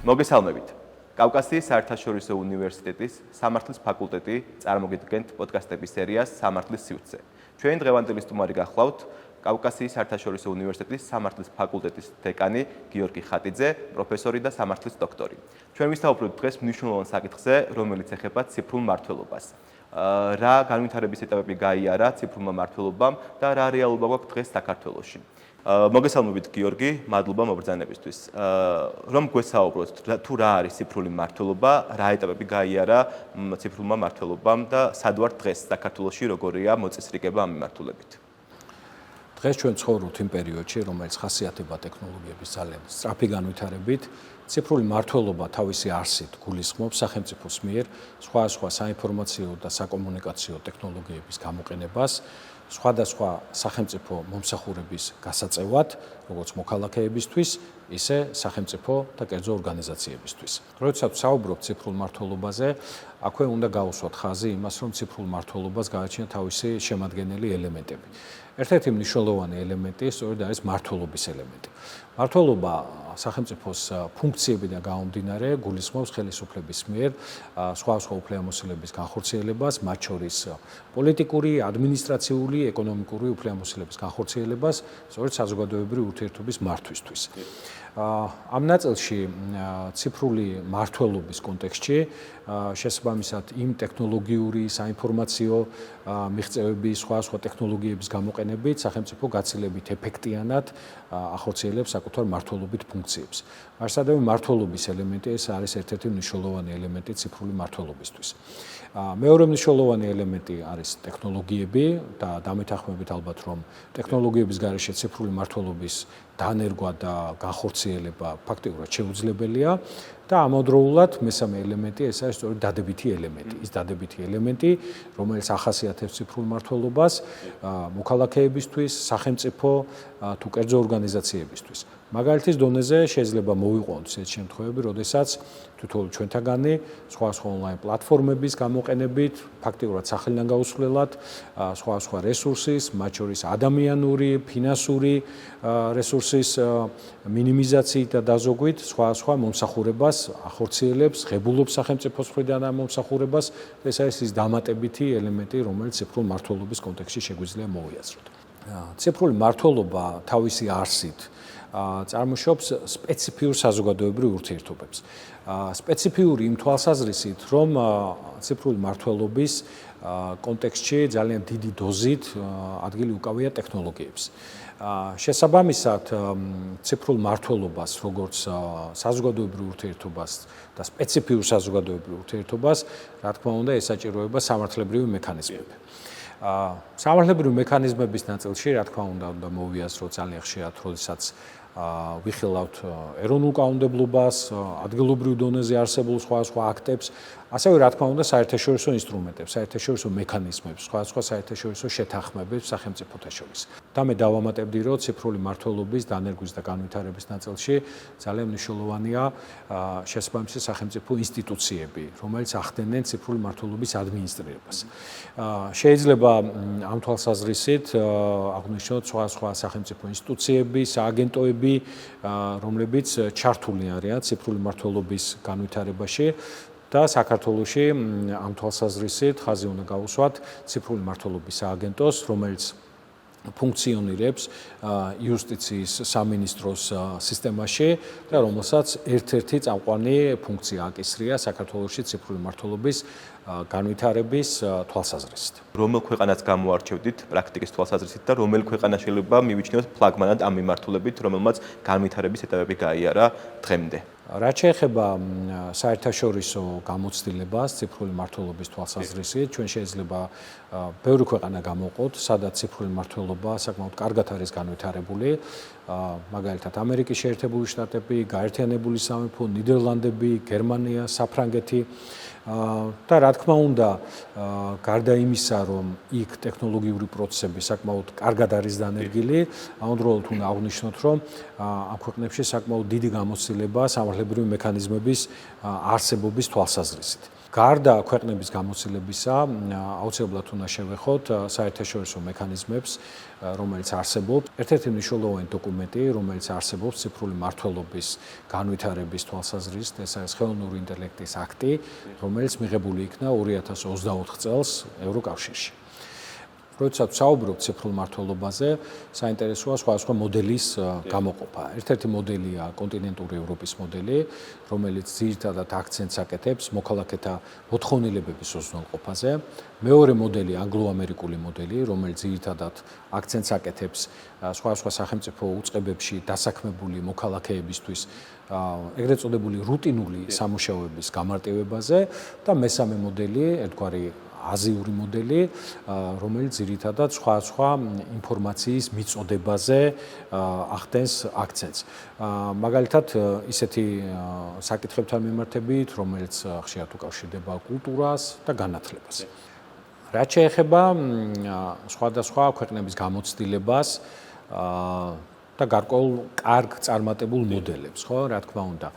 მოგესალმებით. კავკასიის საერთაშორისო უნივერსიტეტის სამართლის ფაკულტეტი წარმოგიდგენთ პოდკასტების სერიას სამართლის სივრცე. ჩვენი დღევანდელი სტუმარი გახლავთ კავკასიის საერთაშორისო უნივერსიტეტის სამართლის ფაკულტეტის დეკანი გიორგი ხატიძე, პროფესორი და სამართლის დოქტორი. ჩვენ ვისაუბრებთ დღეს მნიშვნელოვან საკითხზე, რომელიც ეხება ციფრულ მმართველობას. რა განვითარების ეტაპები გაიარა ციფრულმა მმართველობამ და რა რეალობა გვაქვს დღეს საქართველოში. მოგესალმებით გიორგი, მადლობა მობრძანებისთვის. რომ გვესაუბროთ თუ რა არის ციფრული მმართველობა, რა ეტაპები გაიარა ციფრულმა მმართველობამ და სად ვართ დღეს საქართველოში, როგორია მოწესრიგება ამ მიმართულებით. დღეს ჩვენ ცხოვრობთ იმ პერიოდში, რომელიც ხასიათდება ტექნოლოგიების ძალიან სწრაფი განვითარებით. ციფრული მმართველობა თავისი არსით გულისხმობს სახელმწიფოს მიერ სხვადასხვა საინფორმაციო და საკომუნიკაციო ტექნოლოგიების გამოყენებას, სხვადასხვა სახელმწიფო მომსახურების გასაწევად, როგორც მოქალაქეებისთვის, ისე სახელმწიფო და კერძო ორგანიზაციებისთვის. როდესაც საუბრობთ ციფრულ მმართველობაზე, აქვე უნდა გავუსვათ ხაზი იმას, რომ ციფრულ მმართველობას გააჩნია თავისი შემადგენელი ელემენტები. ერთ-ერთი მნიშვნელოვანი ელემენტი სწორედ არის მმართველობის ელემენტი. მმართველობა სახელმწიფოს ფუნქციებიდან გამომდინარე გულისხმობს ხელისუფლების მიერ სხვადასხვა უფლებამოსილების განხორციელებას, მათ შორის პოლიტიკური, ადმინისტრაციული, ეკონომიკური უფლებამოსილების განხორციელებას, სწორედ საზოგადოებრივი ურთიერთობის მართვისთვის. ამ ნაწილში ციფრული მმართველობის კონტექსტში შესაბამისად იმ ტექნოლოგიური, საინფორმაციო მიღწევების, სხვადასხვა ტექნოლოგიების გამოყენებით სახელმწიფო გაცილებით ეფექტიანად ახორციელებს საკუთარ მმართველობით ფუნქციებს. მარსადავე მმართველობის ელემენტი ეს არის ერთ-ერთი მნიშვნელოვანი ელემენტი ციფრული მმართველობისთვის. მეორე მნიშვნელოვანი ელემენტი არის ტექნოლოგიები და დამეთანხმებით ალბათ რომ ტექნოლოგიების გარეშე ციფრული მმართველობის დანერგვა და განხორციელება ფაქტიურად შეუძლებელია და ამავდროულად მესამე ელემენტი ეს არის სწორედ დადებითი ელემენტი. ის დადებითი ელემენტი, რომელიც ახასიათებს ციფრულ მმართველობას მოქალაქეებისთვის, სახელმწიფო თუ კერძო ორგანიზაციებისთვის. მაგალითის დონეზე შეიძლება მოვიყვანოთ ესეთ შემთხვევები, როდესაც თითოეული ჩვენთაგანი სხვადასხვა ონლაინ პლატფორმების გამოყენებით, ფაქტიურად სახელიდან გაუსვლელად სხვადასხვა რესურსის, მათ შორის ადამიანური, ფინანსური რესურსის მინიმიზაციით და დაზოგვით სხვადასხვა მომსახურებას ახორციელებს, ღებულობს სახელმწიფოს მხრიდან ამ მომსახურებას. ეს არის ის დამატებითი ელემენტი, რომელიც ციფრულ მმართველობის კონტექსტში შეგვიძლია მოვიაზროთ. ციფრული მმართველობა თავისი არსით წარმოშობს სპეციფიურ საზოგადოებრივ ურთიერთობებს. სპეციფიური იმ თვალსაზრისით, რომ ციფრული მმართველობის კონტექსტში ძალიან დიდი დოზით ადგილი უკავია ტექნოლოგიებს. შესაბამისად, ციფრულ მმართველობას, როგორც საზოგადოებრივ ურთიერთობას და სპეციფიურ საზოგადოებრივ ურთიერთობას, რა თქმა უნდა, ესაჭიროება სამართლებრივი მექანიზმები. სამართლებრივი მექანიზმების ნაწილში, რა თქმა უნდა, მოვიაზროთ ძალიან ხშირად, როდესაც ვიხილავთ ეროვნულ კანონმდებლობას, ადგილობრივ დონეზე არსებულ სხვადასხვა აქტებს, ასევე რა თქმა უნდა, საერთაშორისო ინსტრუმენტებს, საერთაშორისო მექანიზმებს, სხვადასხვა საერთაშორისო შეთანხმებებს სახელმწიფოთა შორის. და მე დავამატებდი, რომ ციფრული მმართველობის დანერგვის და განვითარების ნაწილში ძალიან მნიშვნელოვანია შესაბამისი სახელმწიფო ინსტიტუციები, რომელიც ახდენენ ციფრული მმართველობის ადმინისტრირებას. შეიძლება ამ თვალსაზრისით აღვნიშნოთ სხვადასხვა სახელმწიფო ინსტიტუციები, სააგენტოები, რომლებიც ჩართული არიან ციფრული მმართველობის განვითარებაში. და საქართველოში ამ თვალსაზრისით ხაზი უნდა გავუსვათ ციფრული მმართველობის სააგენტოს, რომელიც ფუნქციონირებს იუსტიციის სამინისტროს სისტემაში და რომელსაც ერთ-ერთი წამყვანი ფუნქცია აკისრია საქართველოში ციფრული მმართველობის განვითარების თვალსაზრისით. რომელ ქვეყანას გამოარჩევდით პრაქტიკის თვალსაზრისით და რომელ ქვეყანა შეიძლება მივიჩნიოთ ფლაგმანად ამ მიმართულებით, რომელმაც განვითარების ეტაპები გაიარა დღემდე? რაც შეეხება საერთაშორისო გამოცდილებას ციფრული მმართველობის თვალსაზრისით, ჩვენ შეიძლება ბევრი ქვეყანა გამოვყოთ, სადაც ციფრული მმართველობა საკმაოდ კარგად არის განვითარებული. მაგალითად, ამერიკის შეერთებული შტატები, გაერთიანებული სამეფო, ნიდერლანდები, გერმანია, საფრანგეთი. და რა თქმა უნდა, გარდა იმისა, რომ იქ ტექნოლოგიური პროცესები საკმაოდ კარგად არის დანერგილი, ამავდროულად უნდა აღვნიშნოთ, რომ ამ ქვეყნებში საკმაოდ დიდი გამოცდილება სამართლებრივი მექანიზმების არსებობის თვალსაზრისით. გარდა ქვეყნების გამოცდილებისა, აუცილებლად უნდა შევეხოთ საერთაშორისო მექანიზმებს, რომელიც არსებობს. ერთ-ერთი მნიშვნელოვანი დოკუმენტი, რომელიც არსებობს ციფრული მმართველობის განვითარების თვალსაზრისით, ეს არის ხელოვნური ინტელექტის აქტი, რომელიც მიღებული იქნა 2024 წელს ევროკავშირში. როდესაც ვსაუბრობთ ციფრულ მმართველობაზე, საინტერესოა სხვადასხვა მოდელის გამოყოფა. ერთ-ერთი მოდელია კონტინენტური ევროპის მოდელი, რომელიც ძირითადად აქცენტს აკეთებს მოქალაქეთა მოთხოვნილებების უზრუნველყოფაზე. მეორე მოდელი ანგლო-ამერიკული მოდელი, რომელიც ძირითადად აქცენტს აკეთებს სხვადასხვა სახელმწიფო უწყებებში დასაქმებული მოქალაქეებისთვის ეგრეთ წოდებული რუტინული სამუშაოების გამარტივებაზე და მესამე მოდელი, ერთგვარი აზიური მოდელი, რომელიც ძირითადად სხვა ინფორმაციის მიწოდებაზე ახდენს აქცენტს. მაგალითად, ისეთი საკითხებთან მიმართებით, რომელიც ხშირად უკავშირდება კულტურას და განათლებას. რაც შეეხება სხვადასხვა ქვეყნების გამოცდილებას და გარკვეულ კარგ წარმატებულ მოდელებს, ხო, რა თქმა უნდა.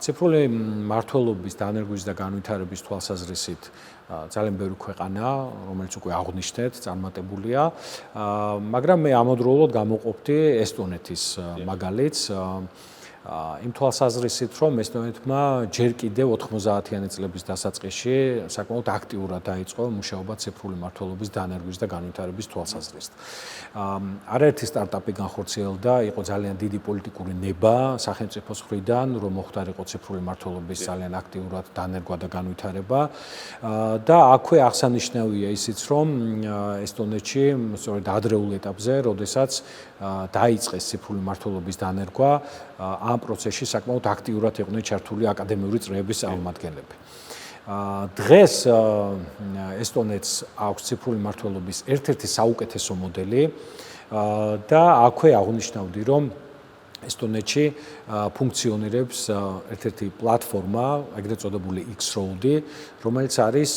ციფრული მმართველობის დანერგვის და განვითარების თვალსაზრისით ძალიან ბევრი ქვეყანა, რომელიც უკვე აღვნიშნეთ, წარმატებულია, მაგრამ მე ამავდროულად გამოყოფდი ესტონეთის მაგალითს, იმ თვალსაზრისით, რომ ესტონეთმა ჯერ კიდევ 90-იანი წლების დასაწყისში საკმაოდ აქტიურად დაიწყო მუშაობა ციფრული მმართველობის დანერგვის და განვითარების თვალსაზრისით. არაერთი სტარტაპი განხორციელდა, იყო ძალიან დიდი პოლიტიკური ნება სახელმწიფოს მხრიდან, რომ მოხდარიყო ციფრული მმართველობის ძალიან აქტიურად დანერგვა და განვითარება და აქვე აღსანიშნავია ისიც, რომ ესტონეთში სწორედ ადრეულ ეტაპზე, როდესაც დაიწყეს ციფრული მმართველობის დანერგვა, ამ პროცესში საკმაოდ აქტიურად იყვნენ ჩართული აკადემიური წრეების წარმომადგენლები. დღეს ესტონეთს აქვს ციფრული მმართველობის ერთ-ერთი საუკეთესო მოდელი და აქვე აღნიშნავდი, რომ ესტონეთში ფუნქციონირებს ერთ-ერთი პლატფორმა, ეგრეთ წოდებული X-Road, რომელიც არის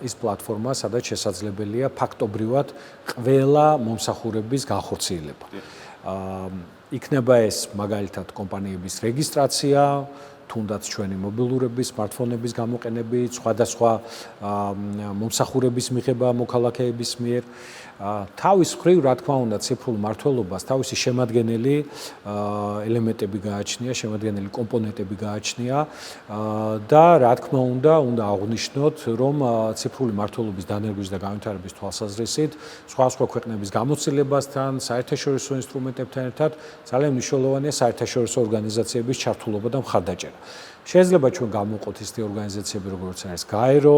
ის პლატფორმა, სადაც შესაძლებელია ფაქტობრივად ყველა მომსახურების განხორციელება. იქნება ეს მაგალითად კომპანიების რეგისტრაცია, თუნდაც ჩვენი მობილურების, smartphone-ების გამოყენებით, სხვადასხვა მომსახურების მიღება მოქალაქეების მიერ. თავის მხრივ, რა თქმა უნდა, ციფრულ მმართველობას თავისი შემადგენელი ელემენტები გააჩნია, შემადგენელი კომპონენტები გააჩნია და რა თქმა უნდა აღვნიშნოთ, რომ ციფრული მმართველობის დანერგვის და განვითარების თვალსაზრისით სხვა ქვეყნების გამოცდილებასთან, საერთაშორისო ინსტრუმენტებთან ერთად ძალიან მნიშვნელოვანია საერთაშორისო ორგანიზაციების ჩართულობა და მხარდაჭერა. შეიძლება ჩვენ გამოვყოთ ისეთი ორგანიზაციები, როგორც არის გაერო,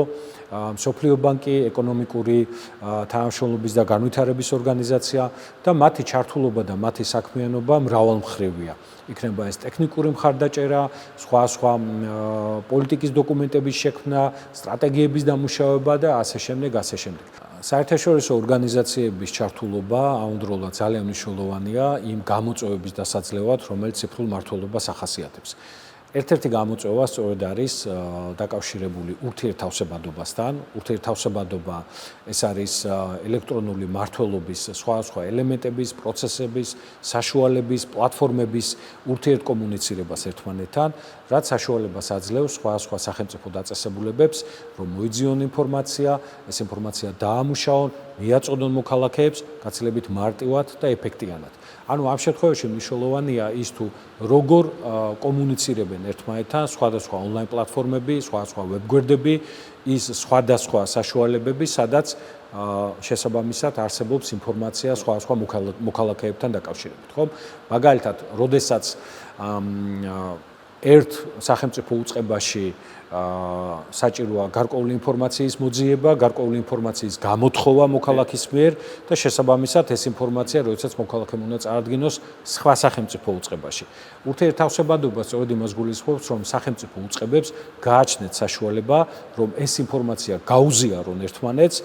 მსოფლიო ბანკი, ეკონომიკური თანამშრომლობის და განვითარების ორგანიზაცია და მათი ჩართულობა და მათი საქმიანობა მრავალმხრივია. იქნება ეს ტექნიკური მხარდაჭერა, სხვა პოლიტიკის დოკუმენტების შექმნა, სტრატეგიების დამუშავება და ასე შემდეგ. საერთაშორისო ორგანიზაციების ჩართულობა ამავდროულად ძალიან მნიშვნელოვანია იმ გამოწვევების დასაძლევად, რომელიც ციფრულ მმართველობას ახასიათებს. ერთ-ერთი გამოწვევა სწორედ არის დაკავშირებული ურთიერთთავსებადობასთან. ურთიერთთავსებადობა ეს არის ელექტრონული მმართველობის სხვა ელემენტების, პროცესების, საშუალების, პლატფორმების ურთიერთკომუნიცირებას ერთმანეთთან, რაც საშუალებას აძლევს სხვა სახელმწიფო დაწესებულებებს, რომ მოიძიონ ინფორმაცია, ეს ინფორმაცია დაამუშავონ, მიაწოდონ მოქალაქეებს გაცილებით მარტივად და ეფექტიანად. ანუ ამ შემთხვევაში მნიშვნელოვანია ის თუ როგორ კომუნიცირებენ ერთმანეთთან სხვადასხვა ონლაინ პლატფორმები, სხვადასხვა ვებგვერდები, ის სხვადასხვა საშუალებები, სადაც შესაბამისად არსებობს ინფორმაცია სხვადასხვა მოქალაქეებთან დაკავშირებით, ხო? მაგალითად, როდესაც ერთ სახელმწიფო უწყებაში საჭიროა გარკვეული ინფორმაციის მოძიება, გარკვეული ინფორმაციის გამოთხოვა მოქალაქის მიერ და შესაბამისად ეს ინფორმაცია, როდესაც მოქალაქემ უნდა წარადგინოს სხვა სახელმწიფო უწყებაში. ურთიერთთავსებადობა სწორედ იმას გულისხმობს, რომ სახელმწიფო უწყებებს გააჩნდეთ საშუალება, რომ ეს ინფორმაცია გაუზიარონ ერთმანეთს,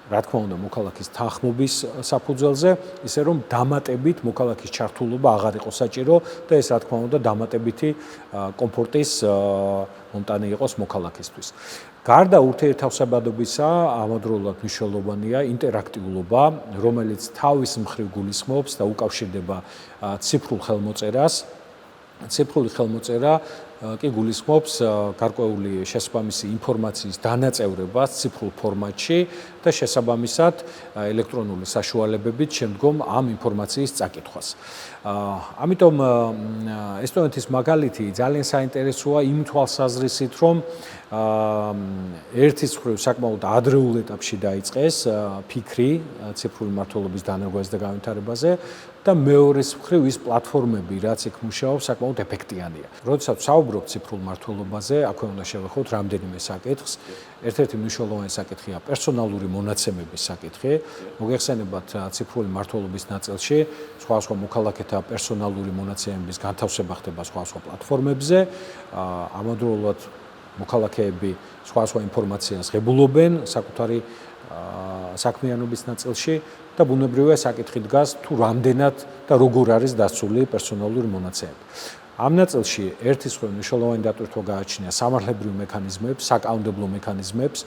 რა თქმა უნდა, მოქალაქის თანხმობის საფუძველზე, ისე რომ დამატებით მოქალაქის ჩართულობა აღარ იყოს საჭირო და ეს რა თქმა უნდა დამატებითი კომფორტის მომტანი იყოს მოქალაქისთვის. გარდა ურთიერთთავსებადობისა, ამავდროულად მნიშვნელოვანია ინტერაქტიულობა, რომელიც თავის მხრივ გულისხმობს და უკავშირდება ციფრულ ხელმოწერას. ციფრული ხელმოწერა კი გულისხმობს გარკვეული შესაბამისი ინფორმაციის დანაწევრებას ციფრულ ფორმატში და შესაბამისად ელექტრონული საშუალებებით შემდგომ ამ ინფორმაციის წაკითხვას. ამიტომ ესტონეთის მაგალითი ძალიან საინტერესოა იმ თვალსაზრისით, რომ ერთის მხრივ საკმაოდ ადრეულ ეტაპში დაიწყეს ფიქრი ციფრული მმართველობის დანერგვაზე და განვითარებაზე და მეორეს მხრივ ის პლატფორმები, რაც იქ მუშაობს, საკმაოდ ეფექტიანია. როდესაც ვსაუბრობ ციფრულ მმართველობაზე, აქვე უნდა შევეხოთ რამდენიმე საკითხს. ერთ-ერთი მნიშვნელოვანი საკითხია პერსონალური მონაცემების საკითხი. მოგეხსენებათ ციფრული მმართველობის ნაწილში სხვადასხვა მოქალაქეთა პერსონალური მონაცემების განთავსება ხდება სხვადასხვა პლატფორმებზე. ამავდროულად მოქალაქეები სხვადასხვა ინფორმაციას ღებულობენ საკუთარი საქმიანობის ნაწილში და ბუნებრივია საკითხი დგას თუ რამდენად და როგორ არის დაცული პერსონალური მონაცემები. ამ ნაწილში ერთის მხრივ მნიშვნელოვანი დატვირთვა გააჩნია სამართლებრივ მექანიზმებს, საკანონმდებლო მექანიზმებს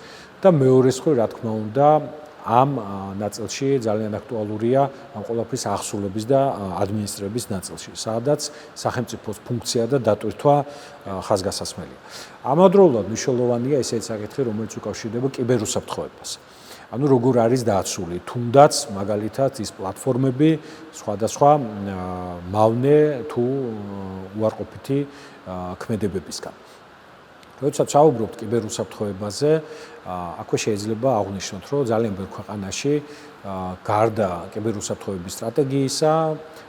და მეორეს მხრივ რა თქმა უნდა ამ ნაწილში ძალიან აქტუალურია ამ ყველაფრის აღსრულების და ადმინისტრების ნაწილში, სადაც სახელმწიფოს ფუნქცია და დატვირთვა ხაზგასასმელია. ამავდროულად მნიშვნელოვანია ესეთი საკითხი, რომელიც უკავშირდება კიბერუსაფრთხოებას. ანუ როგორ არის დაცული, თუნდაც მაგალითად ის პლატფორმები სხვადასხვა მავნე თუ უარყოფითი ქმედებებისგან. როდესაც ვსაუბრობთ კიბერუსაფრთხოებაზე, აქვე შეიძლება აღვნიშნოთ, რომ ძალიან ბევრ ქვეყანაში გარდა კიბერუსაფრთხოების სტრატეგიისა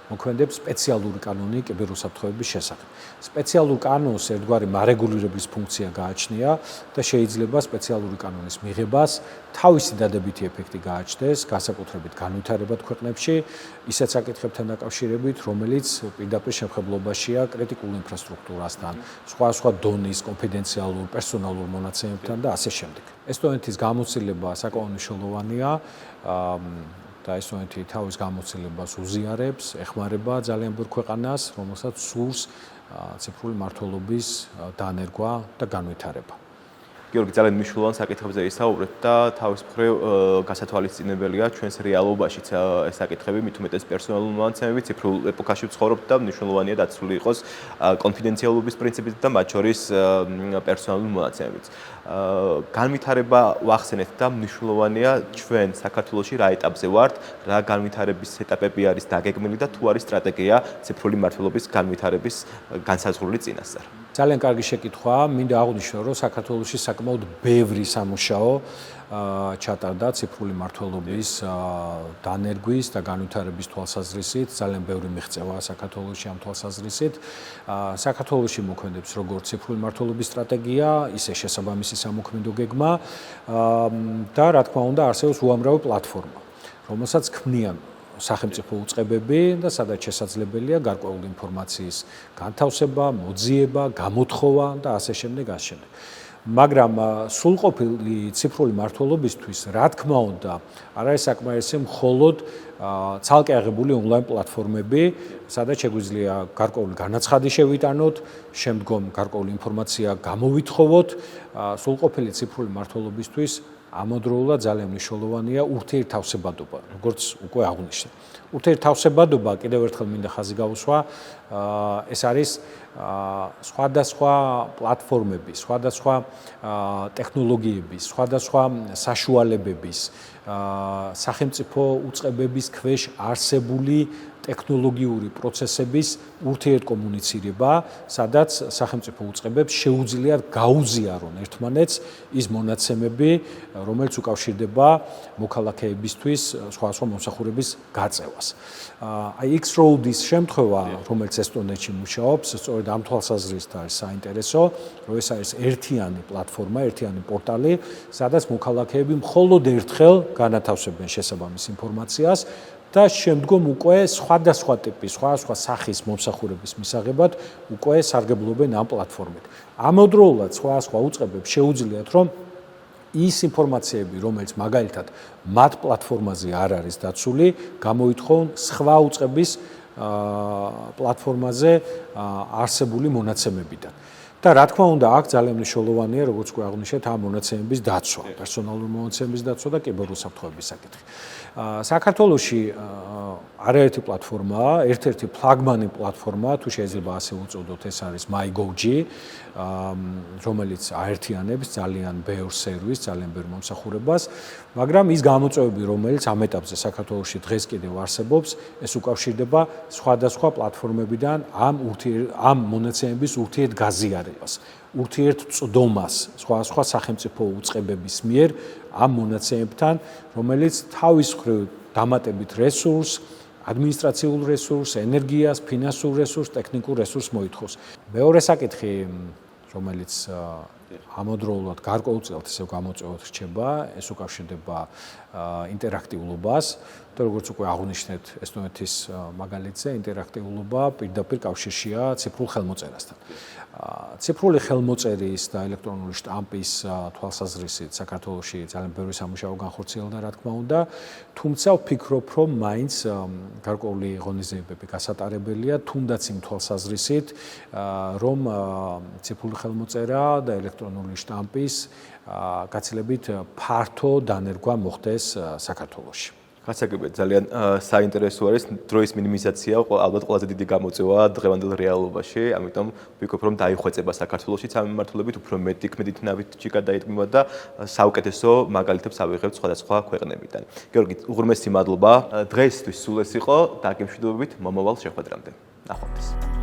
მოქმედებს სპეციალური კანონი კიბერუსაფრთხოების შესახებ. სპეციალურ კანონს ერთგვარი მარეგულირების ფუნქცია გააჩნია და შეიძლება სპეციალური კანონის მიღებას თავისი დადებითი ეფექტი გააჩნდეს, განსაკუთრებით განვითარებად ქვეყნებში, ისეთ საკითხებთან დაკავშირებით, რომელიც პირდაპირ შემხებლობაშია კრიტიკულ ინფრასტრუქტურასთან, სხვადასხვა დონის კონფიდენციალურ პერსონალურ მონაცემებთან და ასე შემდეგ. ესტონეთის გამოცდილება საკმაოდ მნიშვნელოვანია და ესტონეთი თავის გამოცდილებას უზიარებს, ეხმარება ძალიან ბევრ ქვეყანას, რომელსაც სურს ციფრული მმართველობის დანერგვა და განვითარება. გიორგი, ძალიან მნიშვნელოვან საკითხებზე ისაუბრეთ და თავის მხრივ გასათვალისწინებელია ჩვენს რეალობაშიც ეს საკითხები, მით უმეტეს პერსონალური მონაცემები, ციფრულ ეპოქაში ვცხოვრობთ და მნიშვნელოვანია დაცული იყოს კონფიდენციალობის პრინციპით და მათ შორის პერსონალური მონაცემებიც. განვითარება ვახსენეთ და მნიშვნელოვანია ჩვენ საქართველოში რა ეტაპზე ვართ, რა განვითარების ეტაპები არის დაგეგმილი და თუ არის სტრატეგია ციფრული მმართველობის განვითარების განსაზღვრული წინასწარ. ძალიან კარგი შეკითხვაა. მინდა აღვნიშნო, რომ საქართველოში საკმაოდ ბევრი სამუშაო ჩატარდა ციფრული მმართველობის დანერგვის და განვითარების თვალსაზრისით. ძალიან ბევრი მიღწევაა საქართველოში ამ თვალსაზრისით. საქართველოში მოქმედებს როგორც ციფრული მმართველობის სტრატეგია, ისე შესაბამისი სამოქმედო გეგმა და რა თქმა უნდა არსებობს უამრავი პლატფორმა, რომელსაც ქმნიან სახელმწიფო უწყებები და სადაც შესაძლებელია გარკვეული ინფორმაციის განთავსება, მოძიება, გამოთხოვა და ასე შემდეგ. მაგრამ სრულყოფილი ციფრული მმართველობისთვის, რა თქმა უნდა, არ არის საკმარისი მხოლოდ ცალკე აღებული ონლაინ პლატფორმები, სადაც შეგვიძლია გარკვეული განაცხადი შევიტანოთ, შემდგომ გარკვეული ინფორმაცია გამოვითხოვოთ. სრულყოფილი ციფრული მმართველობისთვის ამავდროულად ძალიან მნიშვნელოვანია ურთიერთთავსებადობა, როგორც უკვე აღვნიშნე. ურთიერთთავსებადობა, კიდევ ერთხელ მინდა ხაზი გავუსვა, ეს არის სხვადასხვა პლატფორმების, სხვადასხვა ტექნოლოგიების, სხვადასხვა საშუალებების, სახელმწიფო უწყებების ქვეშ არსებული ტექნოლოგიური პროცესების ურთიერთკომუნიცირება, სადაც სახელმწიფო უწყებებს შეუძლიათ გაუზიარონ ერთმანეთს ის მონაცემები, რომელიც უკავშირდება მოქალაქეებისთვის სხვადასხვა მომსახურების გაწევას. აი X-Road-ის შემთხვევა, რომელიც ესტონეთში მუშაობს, სწორედ ამ თვალსაზრისით არის საინტერესო, რომ ეს არის ერთიანი პლატფორმა, ერთიანი პორტალი, სადაც მოქალაქეები მხოლოდ ერთხელ განათავსებენ შესაბამის ინფორმაციას და შემდგომ უკვე სხვადასხვა ტიპის, სხვადასხვა სახის მომსახურების მისაღებად უკვე სარგებლობენ ამ პლატფორმით. ამავდროულად სხვადასხვა უწყებებს შეუძლიათ, რომ ის ინფორმაციები, რომელიც მაგალითად მათ პლატფორმაზე არ არის დაცული, გამოითხოვონ სხვა უწყების პლატფორმაზე არსებული მონაცემებიდან. და რა თქმა უნდა, აქ ძალიან მნიშვნელოვანია, როგორც უკვე აღვნიშნეთ, ამ მონაცემების დაცვა, პერსონალური მონაცემების დაცვა და კიბერ უსაფრთხოების საკითხი. საქართველოში არაერთი პლატფორმაა, ერთ-ერთი ფლაგმანი პლატფორმა, თუ შეიძლება ასე უწოდოთ, ეს არის MyGov.g, რომელიც აერთიანებს ძალიან ბევრ სერვისს, ძალიან ბევრ მომსახურებას, მაგრამ ის გამოწვევები, რომელიც ამ ეტაპზე საქართველოში დღეს კიდევ არსებობს, ეს უკავშირდება სხვადასხვა პლატფორმებიდან ამ მონაცემების ურთიერთგაზიარებას, ურთიერთწვდომას სხვა სახელმწიფო უწყებების მიერ ამ მონაცემებთან, რომელიც თავის მხრივ დამატებით რესურსს, ადმინისტრაციულ რესურსს, ენერგიას, ფინანსურ რესურსს, ტექნიკურ რესურსს მოითხოვს. მეორე საკითხი, რომელიც ამავდროულად გარკვეულწილად ისევ გამოწვევად რჩება, ეს უკავშირდება ინტერაქტიულობას. როგორც უკვე აღვნიშნეთ, ესტონეთის მაგალითზე, ინტერაქტიულობა პირდაპირ კავშირშია ციფრულ ხელმოწერასთან. ციფრული ხელმოწერის და ელექტრონული შტამპის თვალსაზრისით საქართველოში ძალიან ბევრი სამუშაო განხორციელდა, რა თქმა უნდა, თუმცა ვფიქრობ, რომ მაინც გარკვეული ღონისძიებები გასატარებელია, თუნდაც იმ თვალსაზრისით, რომ ციფრული ხელმოწერა და ელექტრონული შტამპის გაცილებით ფართო დანერგვა მოხდეს საქართველოში. გასაგებია, ძალიან საინტერესო არის დროის მინიმიზაცია, ალბათ ყველაზე დიდი გამოწვევა დღევანდელ რეალობაში, ამიტომ ვფიქრობ, რომ დაიხვეწება საქართველოშიც ამ მიმართულებით, უფრო მეტი ქმედითნავითი გადაიდგება და საუკეთესო მაგალითებს ავიღებთ სხვადასხვა ქვეყნებიდან. გიორგი, უღრმესი მადლობა. დღესთვის სულ ეს იყო, დაგემშვიდობებით მომავალ შეხვედრამდე. ნახვამდის.